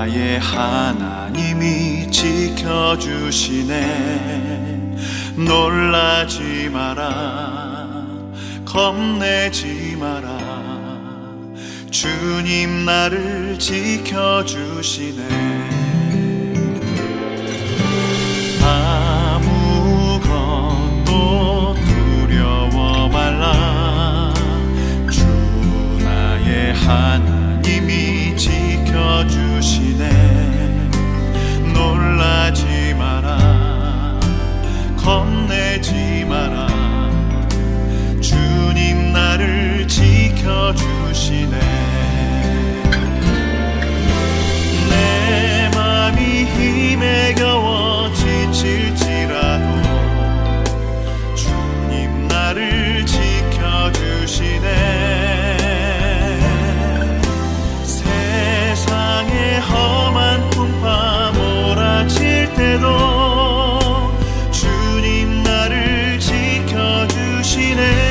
나의 하나님이 지켜주시네. 놀라지 마라, 겁내지 마라. 주님 나를 지켜주시네. 아무것도 두려워 말라. 주 나의 하나님이 지켜주시네. 놀라지 마라, 겁내지 마라. 주님 나를 지켜주시네. 내 맘이 힘에 겨워 지칠지라도 주님 나를 지켜주시네. 세상의 험한 풍파 몰아칠 때도 주님 나를 지켜주시네.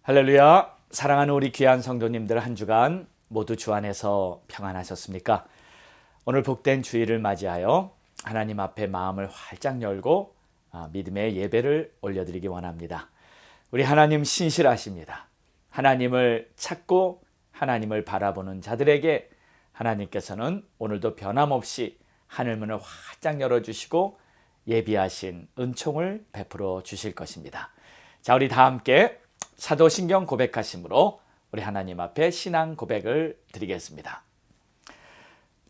할렐루야. 사랑하는 우리 귀한 성도님들, 한 주간 모두 주 안에서 평안하셨습니까? 오늘 복된 주일을 맞이하여 하나님 앞에 마음을 활짝 열고 믿음의 예배를 올려드리기 원합니다. 우리 하나님 신실하십니다. 하나님을 찾고 하나님을 바라보는 자들에게 하나님께서는 오늘도 변함없이 하늘문을 활짝 열어주시고 예비하신 은총을 베풀어 주실 것입니다. 자, 우리 다 함께 사도신경 고백하심으로 우리 하나님 앞에 신앙 고백을 드리겠습니다.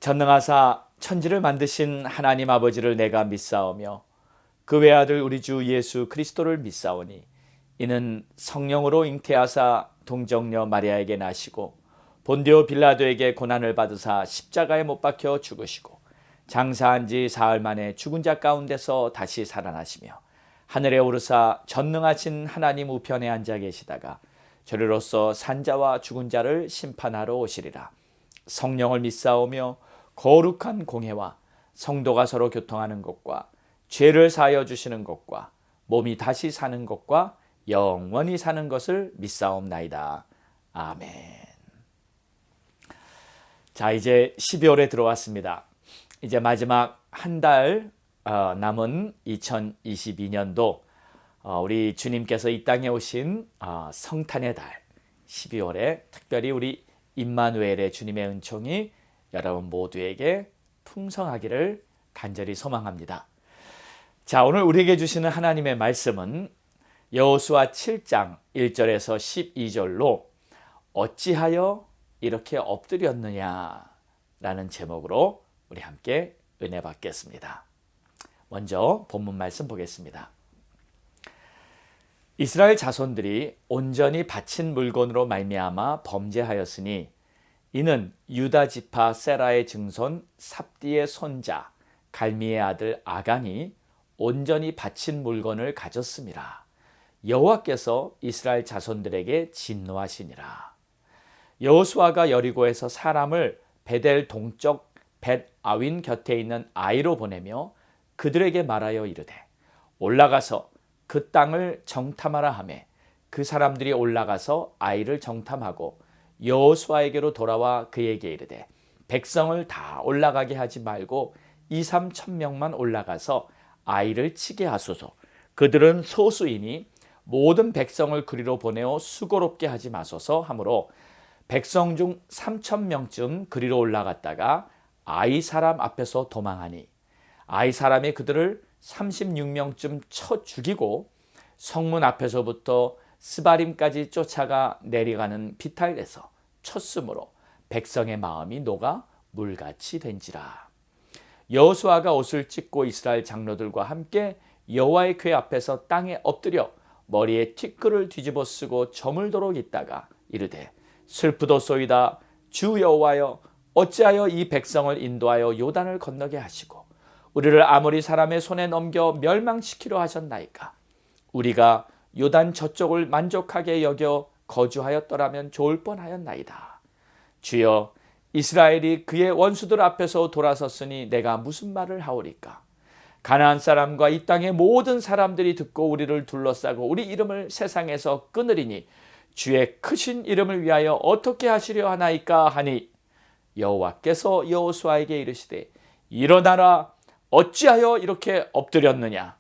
전능하사 천지를 만드신 하나님 아버지를 내가 믿사오며 그 외아들 우리 주 예수 그리스도를 믿사오니 이는 성령으로 잉태하사 동정녀 마리아에게 나시고 본디오 빌라도에게 고난을 받으사 십자가에 못 박혀 죽으시고 장사한 지 사흘 만에 죽은 자 가운데서 다시 살아나시며 하늘에 오르사 전능하신 하나님 우편에 앉아 계시다가 저리로서 산자와 죽은 자를 심판하러 오시리라. 성령을 믿사오며 거룩한 공회와 성도가 서로 교통하는 것과 죄를 사하여 주시는 것과 몸이 다시 사는 것과 영원히 사는 것을 믿사옵나이다. 아멘. 자, 이제 12월에 들어왔습니다. 이제 마지막 한 달 남은 2022년도 우리 주님께서 이 땅에 오신 성탄의 달 12월에 특별히 우리 임마누엘의 주님의 은총이 여러분 모두에게 풍성하기를 간절히 소망합니다. 자, 오늘 우리에게 주시는 하나님의 말씀은 여호수아 7장 1절에서 12절로 어찌하여 이렇게 엎드렸느냐 라는 제목으로 우리 함께 은혜 받겠습니다. 먼저 본문 말씀 보겠습니다. 이스라엘 자손들이 온전히 바친 물건으로 말미암아 범죄하였으니 이는 유다 지파 세라의 증손 삽디의 손자 갈미의 아들 아간이 온전히 바친 물건을 가졌음이라. 여호와께서 이스라엘 자손들에게 진노하시니라. 여호수아가 여리고에서 사람을 베델 동쪽 벳 아윈 곁에 있는 아이로 보내며 그들에게 말하여 이르되 올라가서 그 땅을 정탐하라 하매 그 사람들이 올라가서 아이를 정탐하고 여호수아에게로 돌아와 그에게 이르되 백성을 다 올라가게 하지 말고 2-3천 명만 올라가서 아이를 치게 하소서. 그들은 소수이니 모든 백성을 그리로 보내어 수고롭게 하지 마소서 하므로 백성 중 3천 명쯤 그리로 올라갔다가 아이 사람 앞에서 도망하니 아이 사람이 그들을 36명쯤 쳐 죽이고 성문 앞에서부터 스바림까지 쫓아가 내려가는 비탈에서 쳤으므로 백성의 마음이 녹아 물같이 된지라. 여호수아가 옷을 찢고 이스라엘 장로들과 함께 여호와의 궤 앞에서 땅에 엎드려 머리에 티끌을 뒤집어 쓰고 저물도록 있다가 이르되 슬프도소이다. 주 여호와여 어찌하여 이 백성을 인도하여 요단을 건너게 하시고 우리를 아모리 사람의 손에 넘겨 멸망시키려 하셨나이까. 우리가 요단 저쪽을 만족하게 여겨 거주하였더라면 좋을 뻔하였나이다. 주여 이스라엘이 그의 원수들 앞에서 돌아섰으니 내가 무슨 말을 하오리까. 가나안 사람과 이 땅의 모든 사람들이 듣고 우리를 둘러싸고 우리 이름을 세상에서 끊으리니 주의 크신 이름을 위하여 어떻게 하시려 하나이까 하니 여호와께서 여호수아에게 이르시되 일어나라. 어찌하여 이렇게 엎드렸느냐.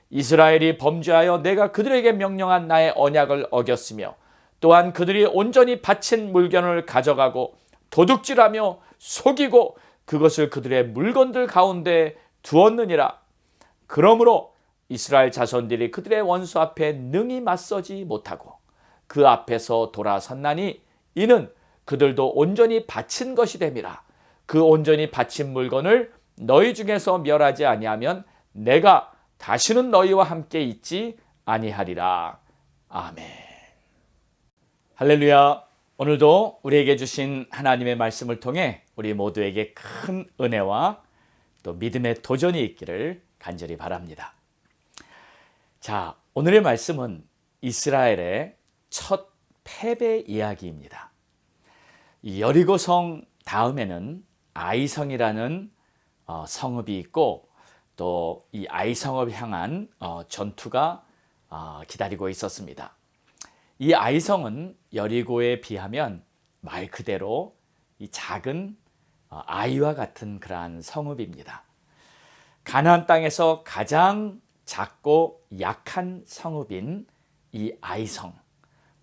이스라엘이 범죄하여 내가 그들에게 명령한 나의 언약을 어겼으며 또한 그들이 온전히 바친 물건을 가져가고 도둑질하며 속이고 그것을 그들의 물건들 가운데 두었느니라. 그러므로 이스라엘 자손들이 그들의 원수 앞에 능히 맞서지 못하고 그 앞에서 돌아섰나니 이는 그들도 온전히 바친 것이 됨이라. 그 온전히 바친 물건을 너희 중에서 멸하지 아니하면 내가 다시는 너희와 함께 있지 아니하리라. 아멘. 할렐루야. 오늘도 우리에게 주신 하나님의 말씀을 통해 우리 모두에게 큰 은혜와 또 믿음의 도전이 있기를 간절히 바랍니다. 자, 오늘의 말씀은 이스라엘의 첫 패배 이야기입니다. 여리고성 다음에는 아이성이라는 성읍이 있고 또 이 아이성을 향한 전투가 기다리고 있었습니다. 이 아이성은 여리고에 비하면 말 그대로 이 작은 아이와 같은 그러한 성읍입니다. 가나안 땅에서 가장 작고 약한 성읍인 이 아이성.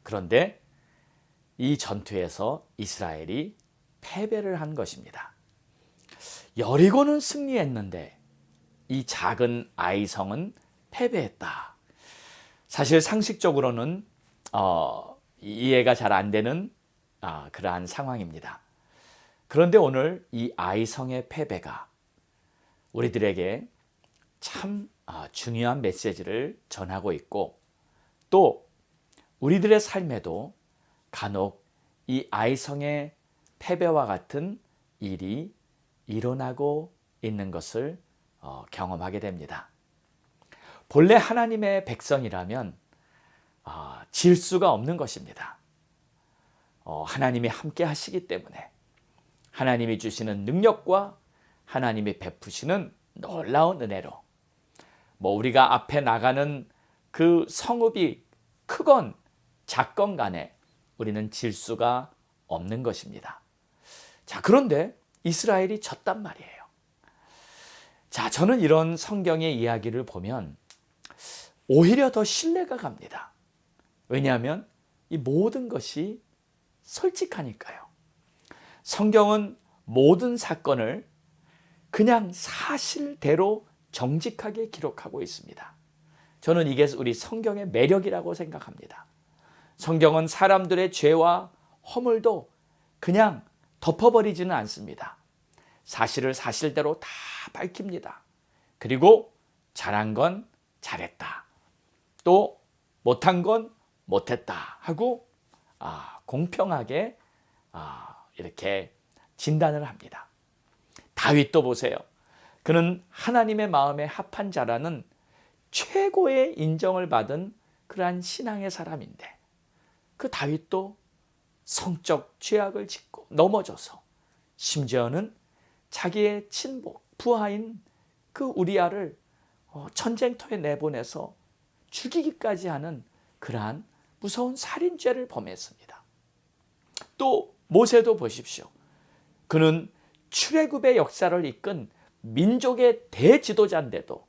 그런데 이 전투에서 이스라엘이 패배를 한 것입니다. 여리고는 승리했는데 이 작은 아이성은 패배했다. 사실 상식적으로는 이해가 잘 안 되는 그러한 상황입니다. 그런데 오늘 이 아이성의 패배가 우리들에게 참 중요한 메시지를 전하고 있고 또 우리들의 삶에도 간혹 이 아이성의 패배와 같은 일이 일어나고 있는 것을 경험하게 됩니다. 본래 하나님의 백성이라면 질 수가 없는 것입니다. 하나님이 함께 하시기 때문에 하나님이 주시는 능력과 하나님이 베푸시는 놀라운 은혜로 우리가 앞에 나가는 그 성읍이 크건 작건 간에 우리는 질 수가 없는 것입니다. 자, 그런데 이스라엘이 졌단 말이에요. 자, 저는 이런 성경의 이야기를 보면 오히려 더 신뢰가 갑니다. 왜냐하면 이 모든 것이 솔직하니까요. 성경은 모든 사건을 그냥 사실대로 정직하게 기록하고 있습니다. 저는 이게 우리 성경의 매력이라고 생각합니다. 성경은 사람들의 죄와 허물도 그냥 덮어버리지는 않습니다. 사실을 사실대로 다 밝힙니다. 그리고 잘한 건 잘했다. 또 못한 건 못했다 하고 공평하게 이렇게 진단을 합니다. 다윗도 보세요. 그는 하나님의 마음에 합한 자라는 최고의 인정을 받은 그러한 신앙의 사람인데 그 다윗도 성적 죄악을 짓고 넘어져서 심지어는 자기의 친복, 부하인 그 우리아를 전쟁터에 내보내서 죽이기까지 하는 그러한 무서운 살인죄를 범했습니다. 또 모세도 보십시오. 그는 출애굽의 역사를 이끈 민족의 대지도자인데도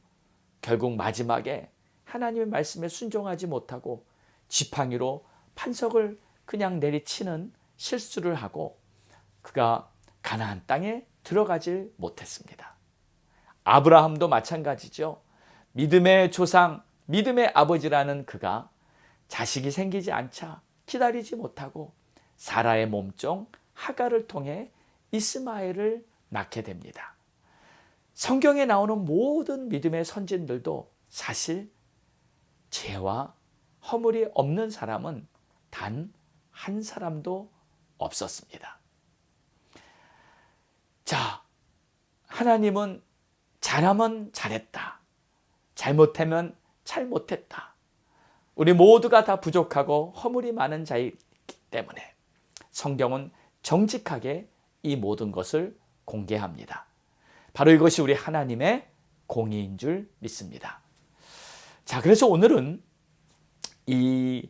결국 마지막에 하나님의 말씀에 순종하지 못하고 지팡이로 판석을 그냥 내리치는 실수를 하고 그가 가나안 땅에 들어가질 못했습니다. 아브라함도 마찬가지죠. 믿음의 조상, 믿음의 아버지라는 그가 자식이 생기지 않자 기다리지 못하고 사라의 몸종 하갈을 통해 이스마엘을 낳게 됩니다. 성경에 나오는 모든 믿음의 선진들도 사실 죄와 허물이 없는 사람은 단 한 사람도 없었습니다. 자, 하나님은 잘하면 잘했다. 잘못하면 잘못했다. 우리 모두가 다 부족하고 허물이 많은 자이기 때문에 성경은 정직하게 이 모든 것을 공개합니다. 바로 이것이 우리 하나님의 공의인 줄 믿습니다. 자, 그래서 오늘은 이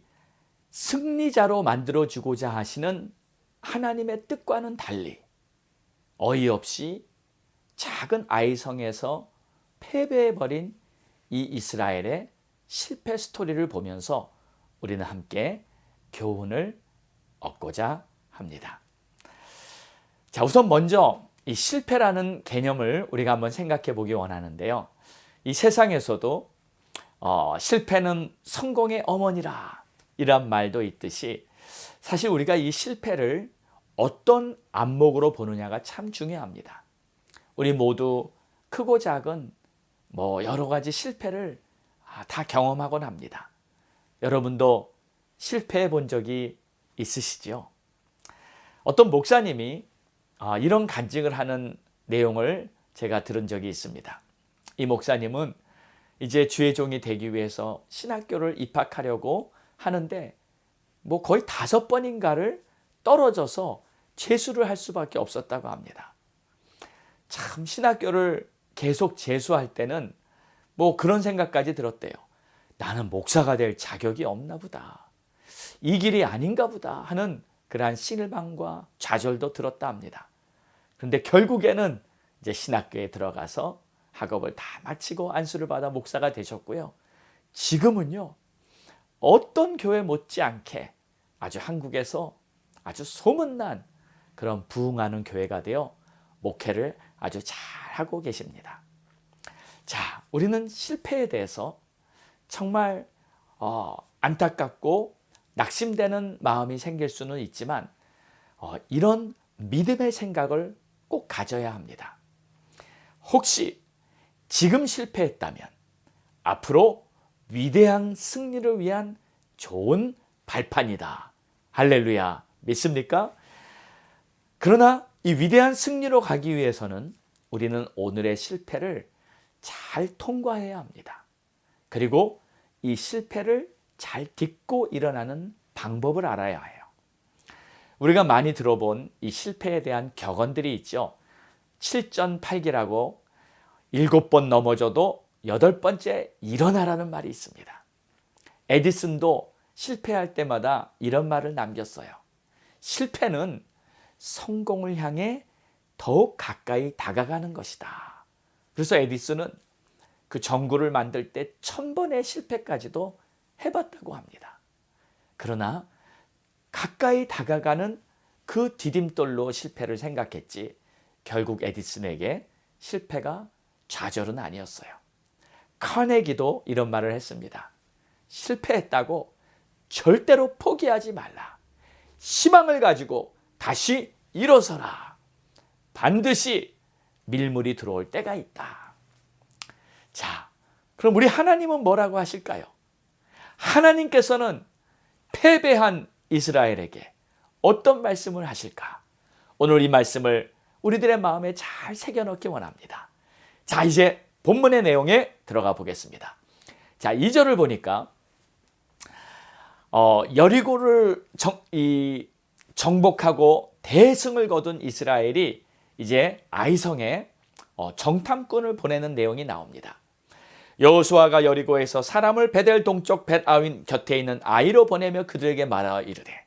승리자로 만들어주고자 하시는 하나님의 뜻과는 달리 어이없이 작은 아이성에서 패배해버린 이 이스라엘의 실패 스토리를 보면서 우리는 함께 교훈을 얻고자 합니다. 자, 우선 먼저 이 실패라는 개념을 우리가 한번 생각해 보기 원하는데요. 이 세상에서도 실패는 성공의 어머니라 이란 말도 있듯이 사실 우리가 이 실패를 어떤 안목으로 보느냐가 참 중요합니다. 우리 모두 크고 작은 여러 가지 실패를 다 경험하곤 합니다. 여러분도 실패해 본 적이 있으시죠? 어떤 목사님이 이런 간증을 하는 내용을 제가 들은 적이 있습니다. 이 목사님은 이제 주의 종이 되기 위해서 신학교를 입학하려고 하는데 거의 5번인가를 떨어져서 재수를 할 수밖에 없었다고 합니다. 참 신학교를 계속 재수할 때는 그런 생각까지 들었대요. 나는 목사가 될 자격이 없나 보다. 이 길이 아닌가 보다 하는 그러한 신을방과 좌절도 들었다 합니다. 그런데 결국에는 이제 신학교에 들어가서 학업을 다 마치고 안수를 받아 목사가 되셨고요. 지금은요, 어떤 교회 못지않게 아주 한국에서 아주 소문난 그런 부흥하는 교회가 되어 목회를 아주 잘하고 계십니다. 자, 우리는 실패에 대해서 정말 안타깝고 낙심되는 마음이 생길 수는 있지만 이런 믿음의 생각을 꼭 가져야 합니다. 혹시 지금 실패했다면 앞으로 위대한 승리를 위한 좋은 발판이다. 할렐루야. 믿습니까? 그러나 이 위대한 승리로 가기 위해서는 우리는 오늘의 실패를 잘 통과해야 합니다. 그리고 이 실패를 잘 딛고 일어나는 방법을 알아야 해요. 우리가 많이 들어본 이 실패에 대한 격언들이 있죠. 7전 8기라고 7번 넘어져도 8번째 일어나라는 말이 있습니다. 에디슨도 실패할 때마다 이런 말을 남겼어요. 실패는 성공을 향해 더욱 가까이 다가가는 것이다. 그래서 에디슨은 그 전구를 만들 때 1000번의 실패까지도 해봤다고 합니다. 그러나 가까이 다가가는 그 디딤돌로 실패를 생각했지 결국 에디슨에게 실패가 좌절은 아니었어요. 카네기도 이런 말을 했습니다. 실패했다고 절대로 포기하지 말라. 희망을 가지고 다시 일어서라. 반드시 밀물이 들어올 때가 있다. 자, 그럼 우리 하나님은 뭐라고 하실까요? 하나님께서는 패배한 이스라엘에게 어떤 말씀을 하실까? 오늘 이 말씀을 우리들의 마음에 잘 새겨넣기 원합니다. 자, 이제 본문의 내용에 들어가 보겠습니다. 자, 2절을 보니까 여리고를 정복하고 대승을 거둔 이스라엘이 이제 아이성에 정탐꾼을 보내는 내용이 나옵니다. 여호수아가 여리고에서 사람을 베델 동쪽 벳아윈 곁에 있는 아이로 보내며 그들에게 말하여 이르되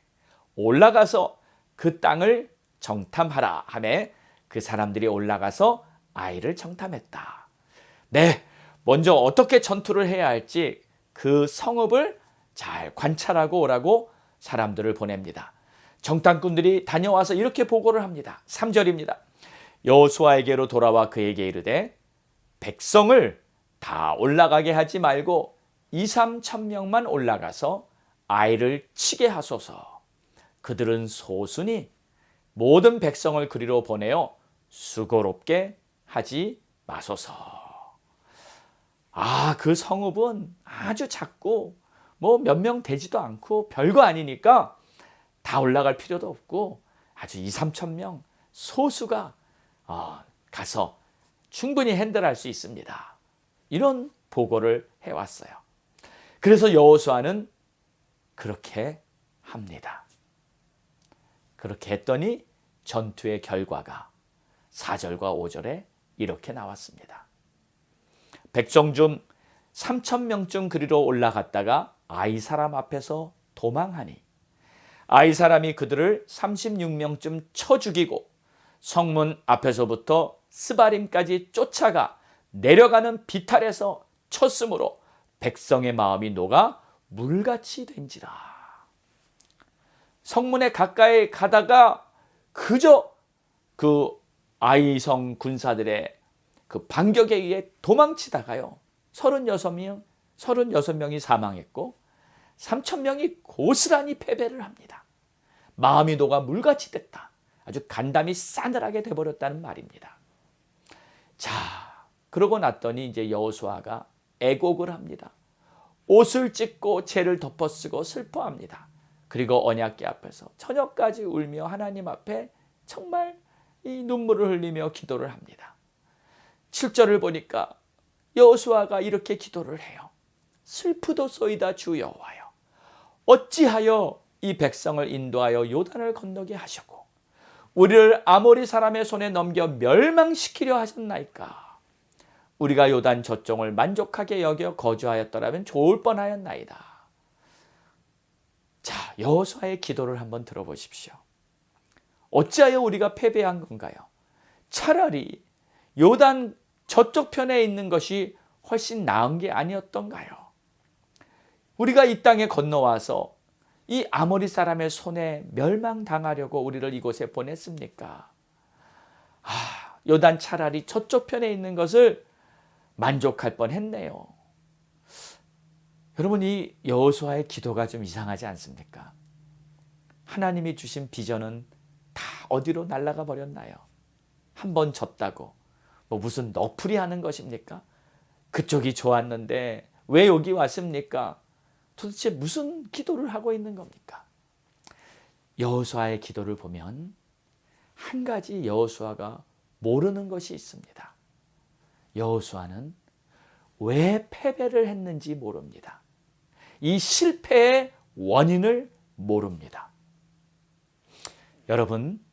올라가서 그 땅을 정탐하라 하매 그 사람들이 올라가서 아이를 정탐했다. 네, 먼저 어떻게 전투를 해야 할지 그 성읍을 잘 관찰하고 오라고 사람들을 보냅니다. 정탐꾼들이 다녀와서 이렇게 보고를 합니다. 3절입니다. 여호수아에게로 돌아와 그에게 이르되 백성을 다 올라가게 하지 말고 2-3천 명만 올라가서 아이를 치게 하소서. 그들은 소순히 모든 백성을 그리로 보내어 수고롭게 하지 마소서. 그 성읍은 아주 작고 뭐 몇 명 되지도 않고 별거 아니니까 다 올라갈 필요도 없고 아주 2-3천 명 소수가 가서 충분히 핸들할 수 있습니다. 이런 보고를 해왔어요. 그래서 여호수아는 그렇게 합니다. 그렇게 했더니 전투의 결과가 4절과 5절에 이렇게 나왔습니다. 백성 중 3,000명쯤 그리로 올라갔다가 아이 사람 앞에서 도망하니 아이 사람이 그들을 36명쯤 쳐 죽이고 성문 앞에서부터 스바림까지 쫓아가 내려가는 비탈에서 쳤으므로 백성의 마음이 녹아 물같이 된지라. 성문에 가까이 가다가 그저 그 아이성 군사들의 그 반격에 의해 도망치다가요 36명이 사망했고 3,000명이 고스란히 패배를 합니다. 마음이 녹아 물같이 됐다. 아주 간담이 싸늘하게 돼버렸다는 말입니다. 자, 그러고 났더니 이제 여호수아가 애곡을 합니다. 옷을 찢고 죄를 덮어쓰고 슬퍼합니다. 그리고 언약궤 앞에서 저녁까지 울며 하나님 앞에 정말 이 눈물을 흘리며 기도를 합니다. 7절을 보니까 여호수아가 이렇게 기도를 해요. 슬프도소이다 주 여호와여, 어찌하여 이 백성을 인도하여 요단을 건너게 하시고 우리를 아모리 사람의 손에 넘겨 멸망시키려 하셨나이까. 우리가 요단 저쪽을 만족하게 여겨 거주하였더라면 좋을 뻔하였나이다. 자, 여호수아의 기도를 한번 들어보십시오. 어찌하여 우리가 패배한 건가요? 차라리 요단 저쪽 편에 있는 것이 훨씬 나은 게 아니었던가요? 우리가 이 땅에 건너와서 이 아모리 사람의 손에 멸망당하려고 우리를 이곳에 보냈습니까? 요단 차라리 저쪽 편에 있는 것을 만족할 뻔했네요. 여러분, 이 여호수아의 기도가 좀 이상하지 않습니까? 하나님이 주신 비전은 다 어디로 날아가 버렸나요? 한 번 졌다고 뭐 무슨 너풀이 하는 것입니까? 그쪽이 좋았는데 왜 여기 왔습니까? 도대체 무슨 기도를 하고 있는 겁니까? 여호수아의 기도를 보면 한 가지 여호수아가 모르는 것이 있습니다. 여호수아는 왜 패배를 했는지 모릅니다. 이 실패의 원인을 모릅니다. 여러분,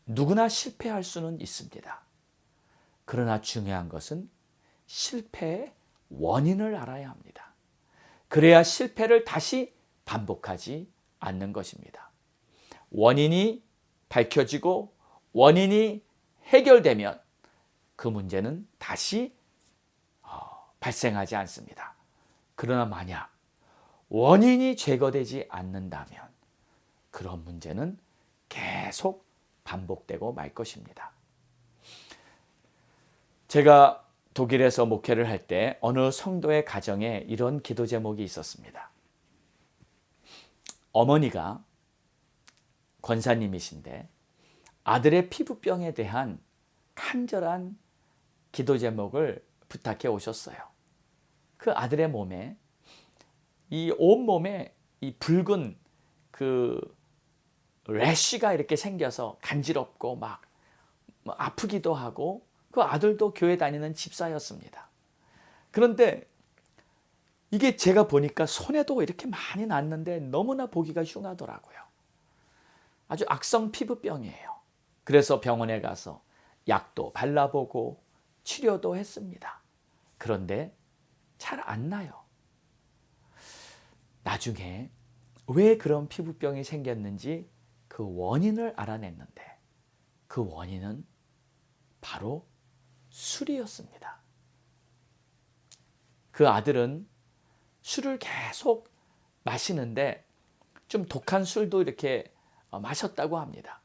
누구나 실패할 수는 있습니다. 그러나 중요한 것은 실패의 원인을 알아야 합니다. 그래야 실패를 다시 반복하지 않는 것입니다. 원인이 밝혀지고 원인이 해결되면 그 문제는 다시 발생하지 않습니다. 그러나 만약 원인이 제거되지 않는다면 그런 문제는 계속 반복되고 말 것입니다. 제가 독일에서 목회를 할 때 어느 성도의 가정에 이런 기도 제목이 있었습니다. 어머니가 권사님이신데 아들의 피부병에 대한 간절한 기도 제목을 부탁해 오셨어요. 그 아들의 몸에 이 온몸에 이 붉은 그 래쉬가 이렇게 생겨서 간지럽고 막 아프기도 하고 그 아들도 교회 다니는 집사였습니다. 그런데 이게 제가 보니까 손에도 이렇게 많이 났는데 너무나 보기가 흉하더라고요. 아주 악성 피부병이에요. 그래서 병원에 가서 약도 발라보고 치료도 했습니다. 그런데 잘 안 나요. 나중에 왜 그런 피부병이 생겼는지 그 원인을 알아냈는데 그 원인은 바로 술이었습니다. 그 아들은 술을 계속 마시는데 좀 독한 술도 이렇게 마셨다고 합니다.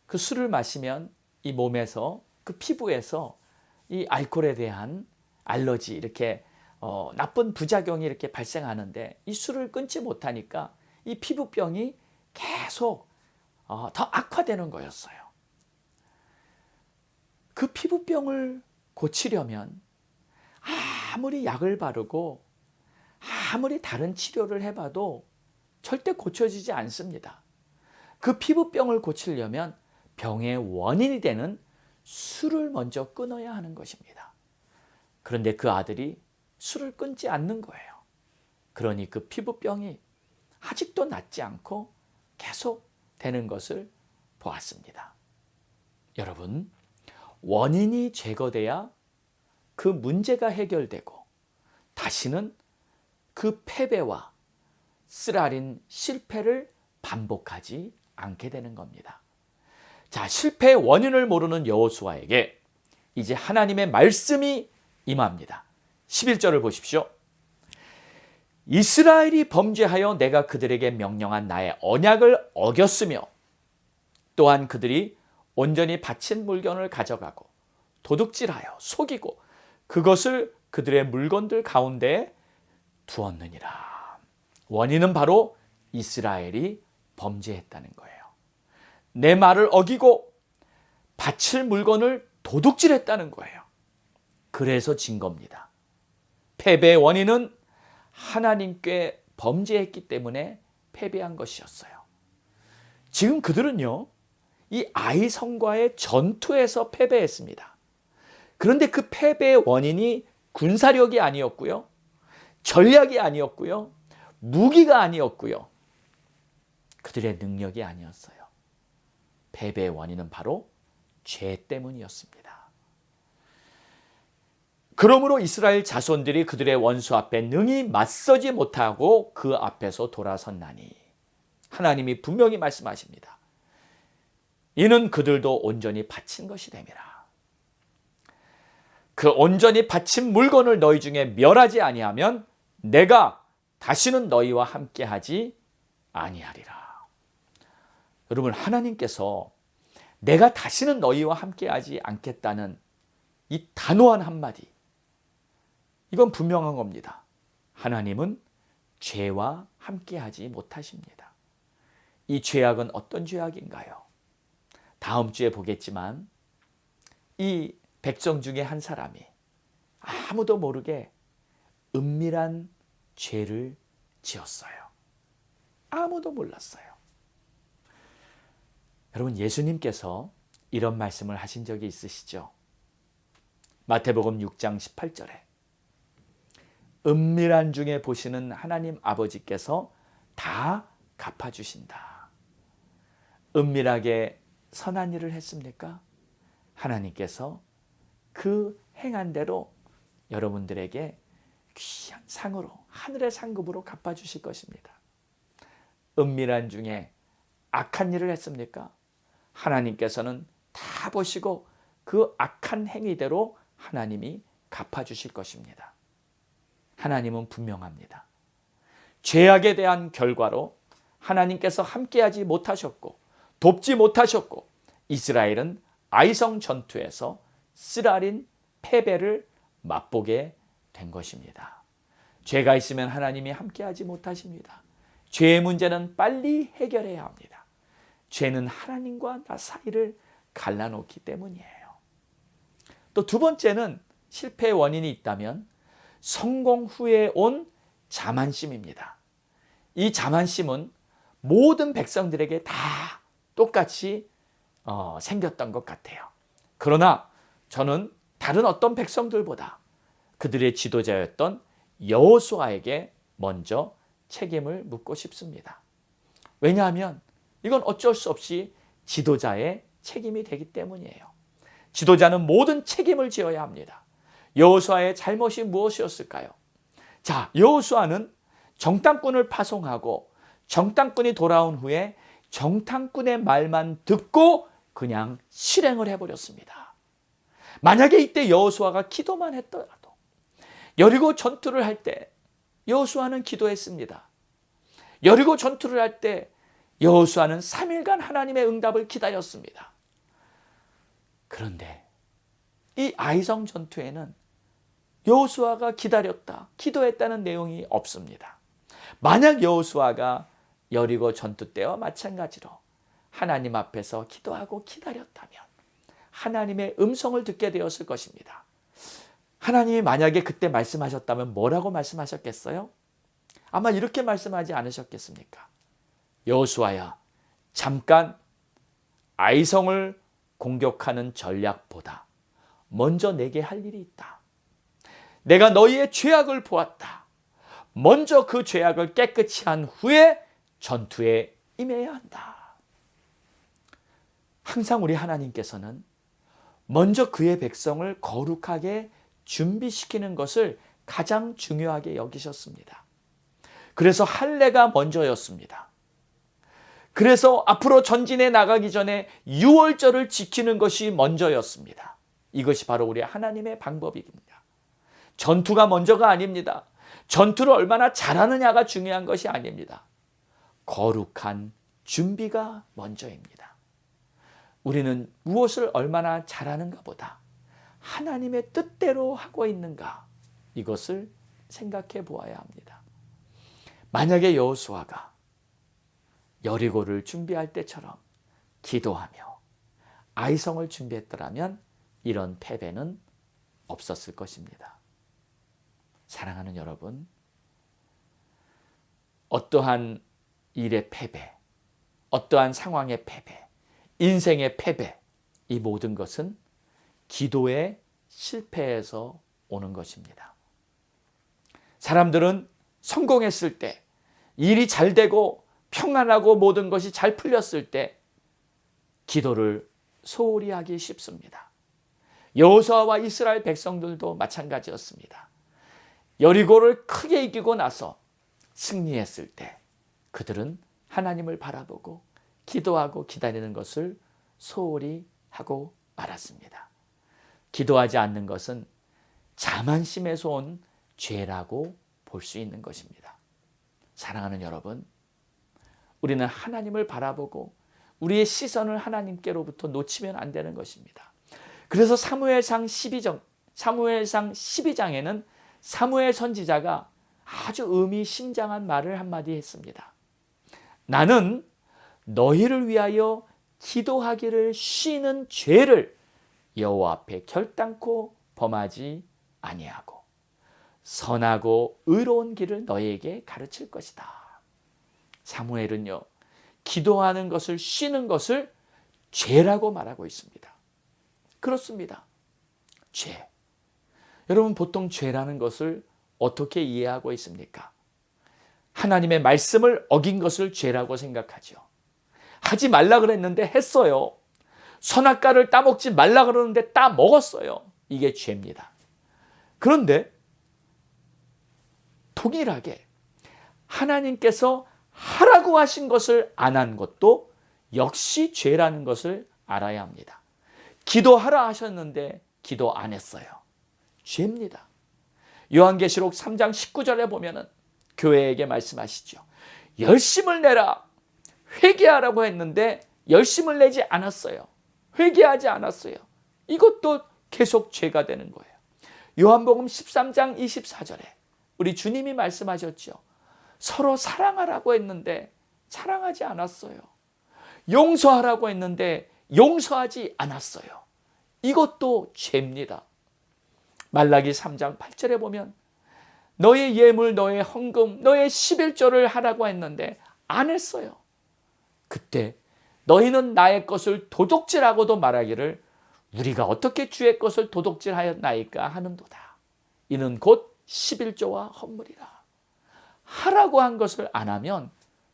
그 술을 마시면 이 몸에서 그 피부에서 이 알코올에 대한 알러지 이렇게 나쁜 부작용이 이렇게 발생하는데 이 술을 끊지 못하니까 이 피부병이 계속 더 악화되는 거였어요. 그 피부병을 고치려면 아무리 약을 바르고 아무리 다른 치료를 해봐도 절대 고쳐지지 않습니다. 그 피부병을 고치려면 병의 원인이 되는 술을 먼저 끊어야 하는 것입니다. 그런데 그 아들이 술을 끊지 않는 거예요. 그러니 그 피부병이 아직도 낫지 않고 계속 되는 것을 보았습니다. 여러분, 원인이 제거돼야 그 문제가 해결되고 다시는 그 패배와 쓰라린 실패를 반복하지 않게 되는 겁니다. 자, 실패의 원인을 모르는 여호수아에게 이제 하나님의 말씀이 임합니다. 11절을 보십시오. 이스라엘이 범죄하여 내가 그들에게 명령한 나의 언약을 어겼으며 또한 그들이 온전히 바친 물건을 가져가고 도둑질하여 속이고 그것을 그들의 물건들 가운데 두었느니라. 원인은 바로 이스라엘이 범죄했다는 거예요. 내 말을 어기고 바칠 물건을 도둑질했다는 거예요. 그래서 진 겁니다. 패배의 원인은 하나님께 범죄했기 때문에 패배한 것이었어요. 지금 그들은요, 이 아이 성과의 전투에서 패배했습니다. 그런데 그 패배의 원인이 군사력이 아니었고요, 전략이 아니었고요, 무기가 아니었고요, 그들의 능력이 아니었어요. 패배의 원인은 바로 죄 때문이었습니다. 그러므로 이스라엘 자손들이 그들의 원수 앞에 능히 맞서지 못하고 그 앞에서 돌아섰나니 하나님이 분명히 말씀하십니다. 이는 그들도 온전히 바친 것이 됨이라. 그 온전히 바친 물건을 너희 중에 멸하지 아니하면 내가 다시는 너희와 함께하지 아니하리라. 여러분, 하나님께서 내가 다시는 너희와 함께하지 않겠다는 이 단호한 한마디, 이건 분명한 겁니다. 하나님은 죄와 함께하지 못하십니다. 이 죄악은 어떤 죄악인가요? 다음 주에 보겠지만 이 백성 중에 한 사람이 아무도 모르게 은밀한 죄를 지었어요. 아무도 몰랐어요. 여러분, 예수님께서 이런 말씀을 하신 적이 있으시죠? 마태복음 6장 18절에 은밀한 중에 보시는 하나님 아버지께서 다 갚아주신다. 은밀하게 선한 일을 했습니까? 하나님께서 그 행한 대로 여러분들에게 귀한 상으로, 하늘의 상급으로 갚아주실 것입니다. 은밀한 중에 악한 일을 했습니까? 하나님께서는 다 보시고 그 악한 행위대로 하나님이 갚아주실 것입니다. 하나님은 분명합니다. 죄악에 대한 결과로 하나님께서 함께하지 못하셨고 돕지 못하셨고 이스라엘은 아이성 전투에서 쓰라린 패배를 맛보게 된 것입니다. 죄가 있으면 하나님이 함께하지 못하십니다. 죄의 문제는 빨리 해결해야 합니다. 죄는 하나님과 나 사이를 갈라놓기 때문이에요. 또 두 번째는 실패의 원인이 있다면 성공 후에 온 자만심입니다. 이 자만심은 모든 백성들에게 다 똑같이 생겼던 것 같아요. 그러나 저는 다른 어떤 백성들보다 그들의 지도자였던 여호수아에게 먼저 책임을 묻고 싶습니다. 왜냐하면 이건 어쩔 수 없이 지도자의 책임이 되기 때문이에요. 지도자는 모든 책임을 지어야 합니다. 여호수아의 잘못이 무엇이었을까요? 자, 여호수아는 정탐꾼을 파송하고 정탐꾼이 돌아온 후에 정탐꾼의 말만 듣고 그냥 실행을 해버렸습니다. 만약에 이때 여호수아가 기도만 했더라도, 여리고 전투를 할 때 여호수아는 기도했습니다. 여리고 전투를 할 때 여호수아는 3일간 하나님의 응답을 기다렸습니다. 그런데 이 아이성 전투에는 여호수아가 기다렸다, 기도했다는 내용이 없습니다. 만약 여호수아가 여리고 전투 때와 마찬가지로 하나님 앞에서 기도하고 기다렸다면 하나님의 음성을 듣게 되었을 것입니다. 하나님이 만약에 그때 말씀하셨다면 뭐라고 말씀하셨겠어요? 아마 이렇게 말씀하지 않으셨겠습니까? 여호수아야, 잠깐 아이성을 공격하는 전략보다 먼저 내게 할 일이 있다. 내가 너희의 죄악을 보았다. 먼저 그 죄악을 깨끗이 한 후에 전투에 임해야 한다. 항상 우리 하나님께서는 먼저 그의 백성을 거룩하게 준비시키는 것을 가장 중요하게 여기셨습니다. 그래서 할례가 먼저였습니다. 그래서 앞으로 전진해 나가기 전에 유월절을 지키는 것이 먼저였습니다. 이것이 바로 우리 하나님의 방법입니다. 전투가 먼저가 아닙니다. 전투를 얼마나 잘하느냐가 중요한 것이 아닙니다. 거룩한 준비가 먼저입니다. 우리는 무엇을 얼마나 잘하는가 보다 하나님의 뜻대로 하고 있는가, 이것을 생각해 보아야 합니다. 만약에 여호수아가 여리고를 준비할 때처럼 기도하며 아이성을 준비했더라면 이런 패배는 없었을 것입니다. 사랑하는 여러분, 어떠한 일의 패배, 어떠한 상황의 패배, 인생의 패배, 이 모든 것은 기도의 실패에서 오는 것입니다. 사람들은 성공했을 때, 일이 잘 되고 평안하고 모든 것이 잘 풀렸을 때 기도를 소홀히 하기 쉽습니다. 여호수아와 이스라엘 백성들도 마찬가지였습니다. 여리고를 크게 이기고 나서 승리했을 때 그들은 하나님을 바라보고 기도하고 기다리는 것을 소홀히 하고 말았습니다. 기도하지 않는 것은 자만심에서 온 죄라고 볼 수 있는 것입니다. 사랑하는 여러분, 우리는 하나님을 바라보고 우리의 시선을 하나님께로부터 놓치면 안 되는 것입니다. 그래서 사무엘상 12장에는 사무엘 선지자가 아주 의미심장한 말을 한마디 했습니다. 나는 너희를 위하여 기도하기를 쉬는 죄를 여호와 앞에 결단코 범하지 아니하고 선하고 의로운 길을 너희에게 가르칠 것이다. 사무엘은요, 기도하는 것을 쉬는 것을 죄라고 말하고 있습니다. 그렇습니다. 죄. 여러분, 보통 죄라는 것을 어떻게 이해하고 있습니까? 하나님의 말씀을 어긴 것을 죄라고 생각하죠. 하지 말라 그랬는데 했어요. 선악과를 따먹지 말라 그러는데 따먹었어요. 이게 죄입니다. 그런데 동일하게 하나님께서 하라고 하신 것을 안 한 것도 역시 죄라는 것을 알아야 합니다. 기도하라 하셨는데 기도 안 했어요. 죄입니다. 요한계시록 3장 19절에 보면은 교회에게 말씀하시죠. 열심을 내라. 회개하라고 했는데 열심을 내지 않았어요. 회개하지 않았어요. 이것도 계속 죄가 되는 거예요. 요한복음 13장 24절에 우리 주님이 말씀하셨죠. 서로 사랑하라고 했는데 사랑하지 않았어요. 용서하라고 했는데 용서하지 않았어요. 이것도 죄입니다. 말라기 3장 8절에 보면 너의 예물, 너의 헌금, 너의 11조를 하라고 했는데 안 했어요. 그때 너희는 나의 것을 도둑질하고도 말하기를 우리가 어떻게 주의 것을 도둑질하였나이까 하는도다. 이는 곧 11조와 헌물이라. 하라고 한 것을 안 하면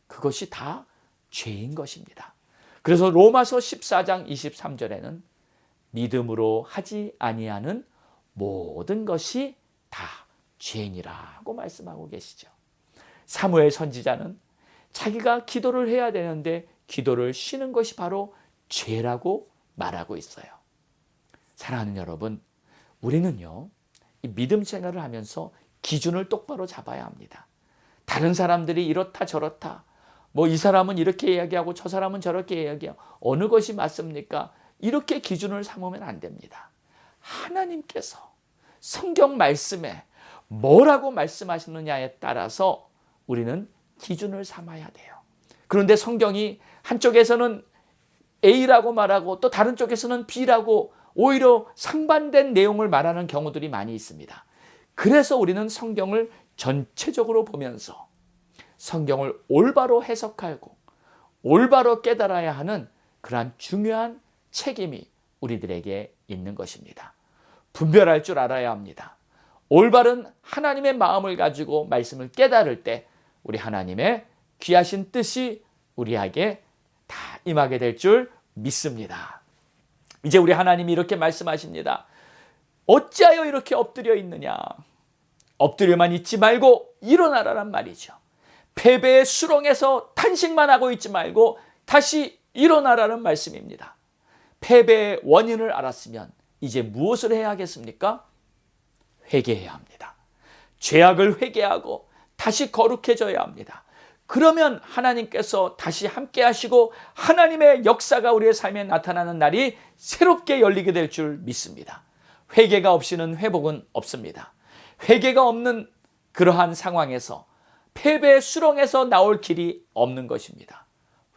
그것이 다 죄인 것입니다. 그래서 로마서 14장 23절에는 믿음으로 하지 아니하는 모든 것이 다 죄인이라고 말씀하고 계시죠. 사무엘 선지자는 자기가 기도를 해야 되는데 기도를 쉬는 것이 바로 죄라고 말하고 있어요. 사랑하는 여러분, 우리는요, 이 믿음 생활을 하면서 기준을 똑바로 잡아야 합니다. 다른 사람들이 이렇다 저렇다, 뭐 이 사람은 이렇게 이야기하고 저 사람은 저렇게 이야기하고 어느 것이 맞습니까? 이렇게 기준을 삼으면 안 됩니다. 하나님께서 성경 말씀에 뭐라고 말씀하시느냐에 따라서 우리는 기준을 삼아야 돼요. 그런데 성경이 한쪽에서는 A라고 말하고 또 다른 쪽에서는 B라고 오히려 상반된 내용을 말하는 경우들이 많이 있습니다. 그래서 우리는 성경을 전체적으로 보면서 성경을 올바로 해석하고 올바로 깨달아야 하는 그러한 중요한 책임이 우리들에게 있는 것입니다. 분별할 줄 알아야 합니다. 올바른 하나님의 마음을 가지고 말씀을 깨달을 때 우리 하나님의 귀하신 뜻이 우리에게 다 임하게 될 줄 믿습니다. 이제 우리 하나님이 이렇게 말씀하십니다. 어찌하여 이렇게 엎드려 있느냐? 엎드려만 있지 말고 일어나라란 말이죠. 패배의 수렁에서 탄식만 하고 있지 말고 다시 일어나라는 말씀입니다. 패배의 원인을 알았으면 이제 무엇을 해야 하겠습니까? 회개해야 합니다. 죄악을 회개하고 다시 거룩해져야 합니다. 그러면 하나님께서 다시 함께 하시고 하나님의 역사가 우리의 삶에 나타나는 날이 새롭게 열리게 될 줄 믿습니다. 회개가 없이는 회복은 없습니다. 회개가 없는 그러한 상황에서 패배의 수렁에서 나올 길이 없는 것입니다.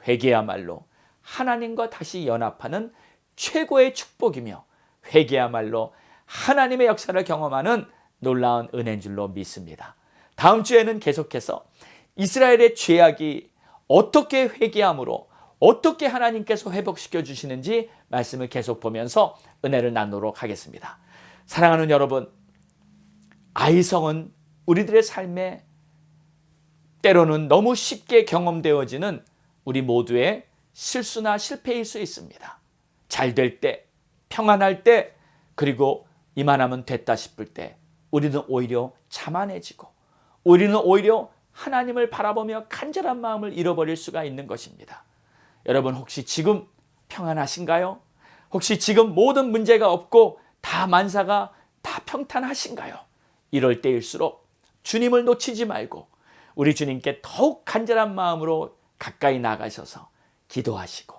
회개야말로 하나님과 다시 연합하는 최고의 축복이며 회개야말로 하나님의 역사를 경험하는 놀라운 은혜인 줄로 믿습니다. 다음 주에는 계속해서 이스라엘의 죄악이 어떻게 회개함으로 어떻게 하나님께서 회복시켜 주시는지 말씀을 계속 보면서 은혜를 나누도록 하겠습니다. 사랑하는 여러분, 아이성은 우리들의 삶에 때로는 너무 쉽게 경험되어지는 우리 모두의 실수나 실패일 수 있습니다. 잘 될 때, 평안할 때, 그리고 이만하면 됐다 싶을 때 우리는 오히려 자만해지고 우리는 오히려 하나님을 바라보며 간절한 마음을 잃어버릴 수가 있는 것입니다. 여러분, 혹시 지금 평안하신가요? 혹시 지금 모든 문제가 없고 다 만사가 다 평탄하신가요? 이럴 때일수록 주님을 놓치지 말고 우리 주님께 더욱 간절한 마음으로 가까이 나가셔서 기도하시고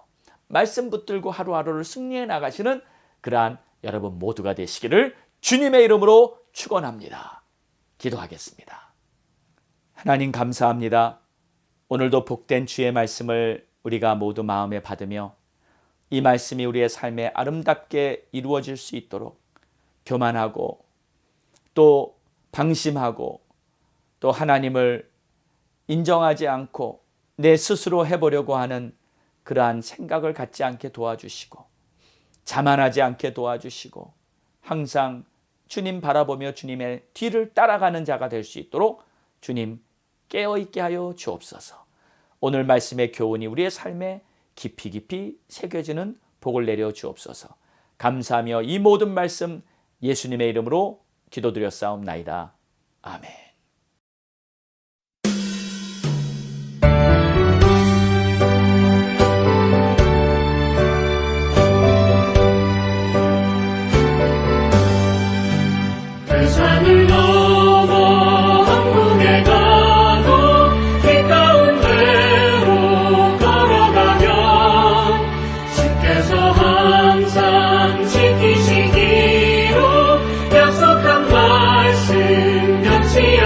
말씀 붙들고 하루하루를 승리해 나가시는 그러한 여러분 모두가 되시기를 주님의 이름으로 축원합니다. 기도하겠습니다. 하나님 감사합니다. 오늘도 복된 주의 말씀을 우리가 모두 마음에 받으며 이 말씀이 우리의 삶에 아름답게 이루어질 수 있도록 교만하고 또 방심하고 또 하나님을 인정하지 않고 내 스스로 해보려고 하는 그러한 생각을 갖지 않게 도와주시고 자만하지 않게 도와주시고 항상 주님 바라보며 주님의 뒤를 따라가는 자가 될 수 있도록 주님 깨어있게 하여 주옵소서. 오늘 말씀의 교훈이 우리의 삶에 깊이 깊이 새겨지는 복을 내려 주옵소서. 감사하며 이 모든 말씀 예수님의 이름으로 기도드렸사옵나이다. 아멘. 그 산을 넘어 한국에 가도 길 가운데로 걸어가면 주께서 항상 지키시기로 약속한 말씀 변치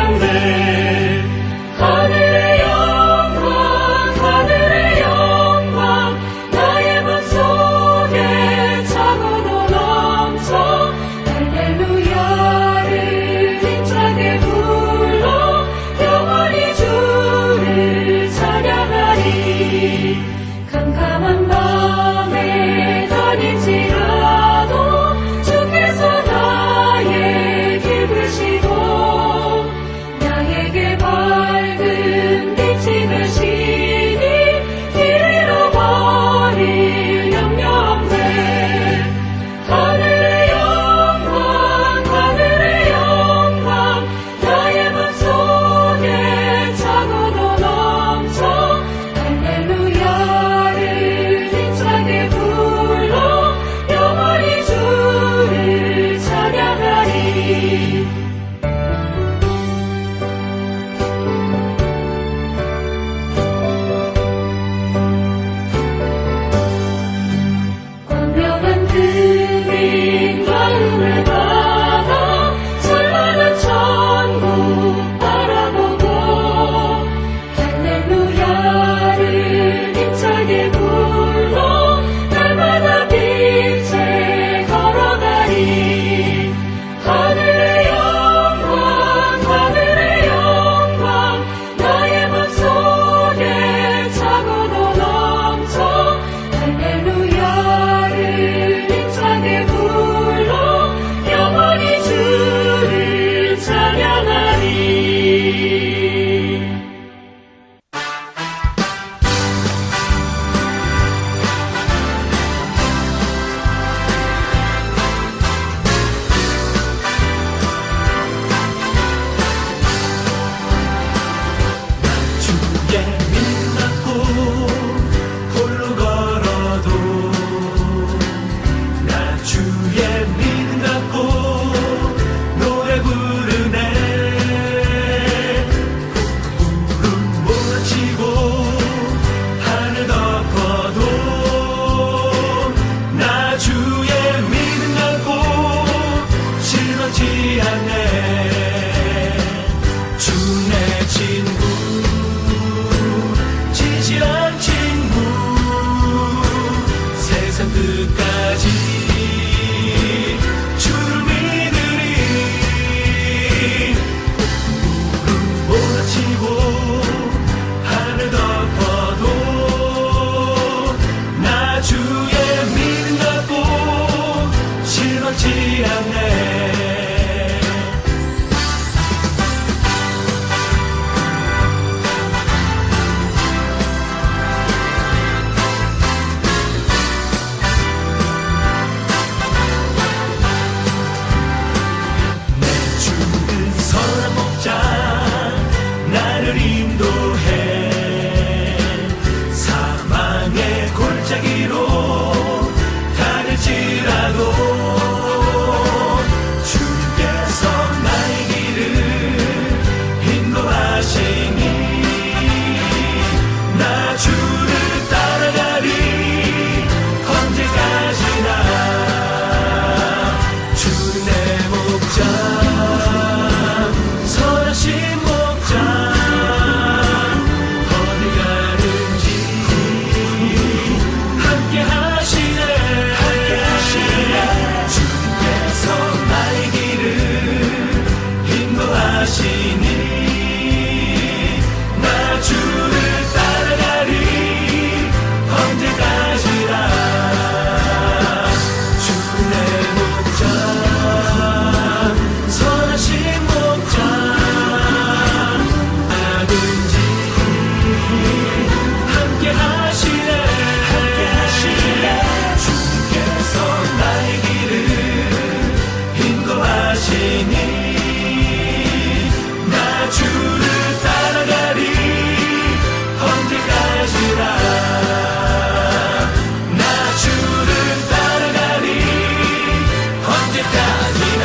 지나